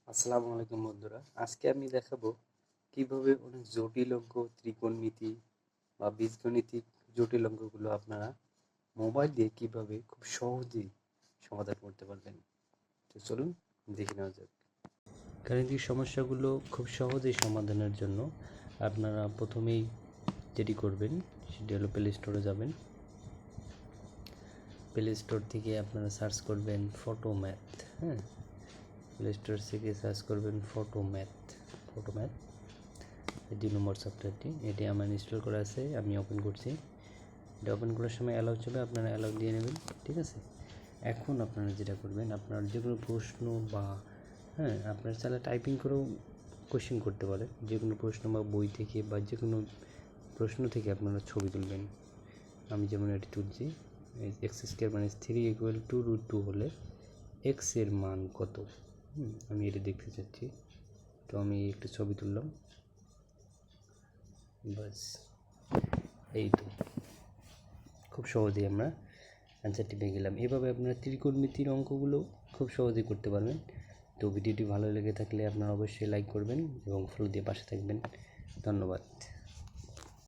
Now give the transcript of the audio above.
আসসালামু আলাইকুম বন্ধুরা, আজকে আমি দেখাবো কিভাবে অনেক জটিল অঙ্ক, ত্রিকোণমিতি বা বীজগণিতিক জটিল অঙ্কগুলো আপনারা মোবাইল দিয়ে কিভাবে খুব সহজেই সমাধান করতে পারবেন। তো চলুন দেখে নেওয়া যাক। গাণিতিক সমস্যাগুলো খুব সহজেই সমাধানের জন্য আপনারা প্রথমেই যেটি করবেন সেটি হলো প্লে স্টোরে যাবেন। প্লে স্টোর থেকে আপনারা সার্চ করবেন ফটোম্যাথ। প্লে স্টোর থেকে সার্চ করবেন ফটোম্যাথ। এই 2 নম্বর সফটওয়্যারটি, এটি আমার ইনস্টল করা আছে, আমি ওপেন করছি। এটা ওপেন করার সময় অ্যালাউ চলে, আপনারা অ্যালাউ দিয়ে নেবেন, ঠিক আছে। এখন আপনারা যেটা করবেন, আপনার যে কোনো প্রশ্ন বা আপনারা চাইলে টাইপিং করেও কোশ্চেন করতে পারেন। যে কোনো প্রশ্ন বা বই থেকে বা যে কোনো প্রশ্ন থেকে আপনারা ছবি তুলবেন। আমি যেমন এটি তুলছি, x square minus 3 equal to √2 হলে এক্স এর মান কত, আমি এটা দেখতে চাচ্ছি। তো আমি একটা ছবি তুললাম, বাস। এই তো খুব সহজেই আমরা অ্যান্সারটি পেয়ে গেলাম। এভাবে আপনারা ত্রিকোণমিতির অঙ্কগুলো খুব সহজেই করতে পারবেন। তো ভিডিওটি ভালো লেগে থাকলে আপনারা অবশ্যই লাইক করবেন এবং ফলো দিয়ে পাশে থাকবেন। ধন্যবাদ।